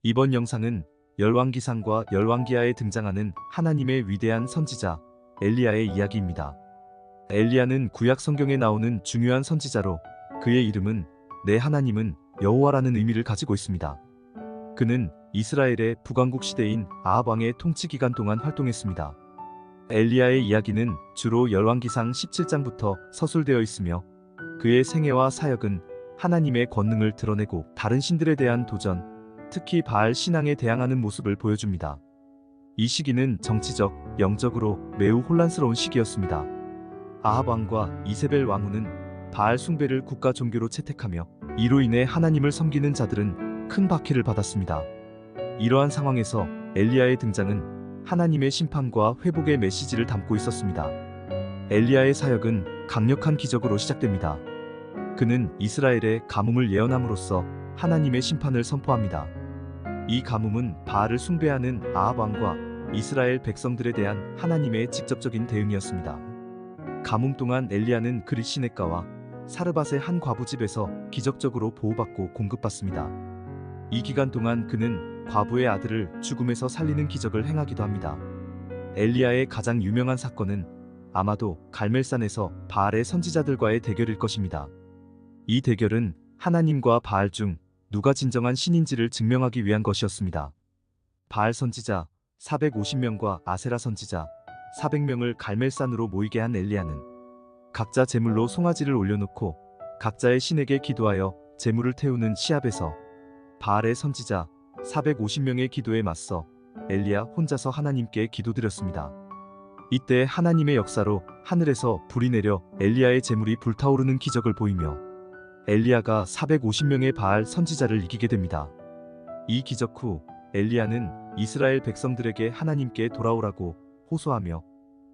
이번 영상은 열왕기상과 열왕기하에 등장하는 하나님의 위대한 선지자 엘리야의 이야기입니다. 엘리야는 구약 성경에 나오는 중요한 선지자로 그의 이름은 내 하나님은 여호와라는 의미를 가지고 있습니다. 그는 이스라엘의 북왕국 시대인 아합 왕의 통치 기간 동안 활동했습니다. 엘리야의 이야기는 주로 열왕기상 17장부터 서술되어 있으며 그의 생애와 사역은 하나님의 권능을 드러내고 다른 신들에 대한 도전, 특히 바알 신앙에 대항하는 모습을 보여줍니다. 이 시기는 정치적, 영적으로 매우 혼란스러운 시기였습니다. 아합 왕과 이세벨 왕후는 바알 숭배를 국가 종교로 채택하며 이로 인해 하나님을 섬기는 자들은 큰 박해를 받았습니다. 이러한 상황에서 엘리야의 등장은 하나님의 심판과 회복의 메시지를 담고 있었습니다. 엘리야의 사역은 강력한 기적으로 시작됩니다. 그는 이스라엘의 가뭄을 예언함으로써 하나님의 심판을 선포합니다. 이 가뭄은 바알을 숭배하는 아합 왕과 이스라엘 백성들에 대한 하나님의 직접적인 대응이었습니다. 가뭄 동안 엘리야는 그릿 시냇가와 사르밧의 한 과부 집에서 기적적으로 보호받고 공급받습니다. 이 기간 동안 그는 과부의 아들을 죽음에서 살리는 기적을 행하기도 합니다. 엘리야의 가장 유명한 사건은 아마도 갈멜산에서 바알의 선지자들과의 대결일 것입니다. 이 대결은 하나님과 바알 중 누가 진정한 신인지를 증명하기 위한 것이었습니다. 바알 선지자 450명과 아세라 선지자 400명을 갈멜산으로 모이게 한 엘리야는 각자 제물로 송아지를 올려놓고 각자의 신에게 기도하여 제물을 태우는 시합에서 바알의 선지자 450명의 기도에 맞서 엘리야 혼자서 하나님께 기도드렸습니다. 이때 하나님의 역사로 하늘에서 불이 내려 엘리야의 제물이 불타오르는 기적을 보이며 엘리야가 450명의 바알 선지자를 이기게 됩니다. 이 기적 후 엘리야는 이스라엘 백성들에게 하나님께 돌아오라고 호소하며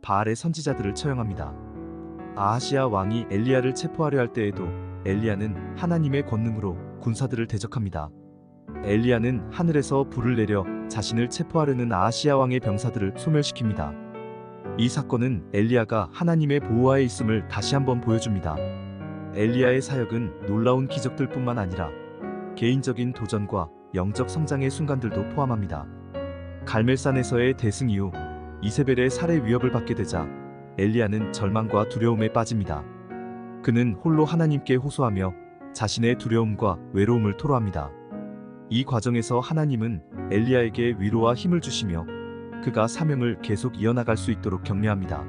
바알의 선지자들을 처형합니다. 아하시야 왕이 엘리야를 체포하려 할 때에도 엘리야는 하나님의 권능으로 군사들을 대적합니다. 엘리야는 하늘에서 불을 내려 자신을 체포하려는 아하시야 왕의 병사들을 소멸시킵니다. 이 사건은 엘리야가 하나님의 보호하에 있음을 다시 한번 보여줍니다. 엘리야의 사역은 놀라운 기적들뿐만 아니라 개인적인 도전과 영적 성장의 순간들도 포함합니다. 갈멜산에서의 대승 이후 이세벨의 살해 위협을 받게 되자 엘리야는 절망과 두려움에 빠집니다. 그는 홀로 하나님께 호소하며 자신의 두려움과 외로움을 토로합니다. 이 과정에서 하나님은 엘리야에게 위로와 힘을 주시며 그가 사명을 계속 이어나갈 수 있도록 격려합니다.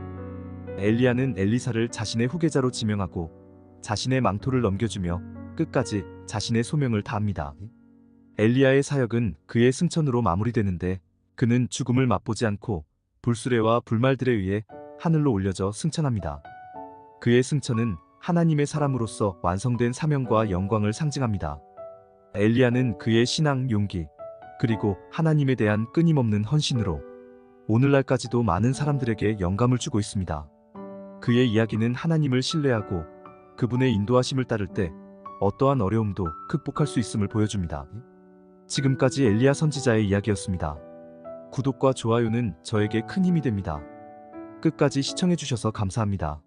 엘리야는 엘리사를 자신의 후계자로 지명하고 자신의 망토를 넘겨주며 끝까지 자신의 소명을 다합니다. 엘리야의 사역은 그의 승천으로 마무리되는데 그는 죽음을 맛보지 않고 불수레와 불말들에 의해 하늘로 올려져 승천합니다. 그의 승천은 하나님의 사람으로서 완성된 사명과 영광을 상징합니다. 엘리야는 그의 신앙, 용기, 그리고 하나님에 대한 끊임없는 헌신으로 오늘날까지도 많은 사람들에게 영감을 주고 있습니다. 그의 이야기는 하나님을 신뢰하고 그분의 인도하심을 따를 때 어떠한 어려움도 극복할 수 있음을 보여줍니다. 지금까지 엘리야 선지자의 이야기였습니다. 구독과 좋아요는 저에게 큰 힘이 됩니다. 끝까지 시청해주셔서 감사합니다.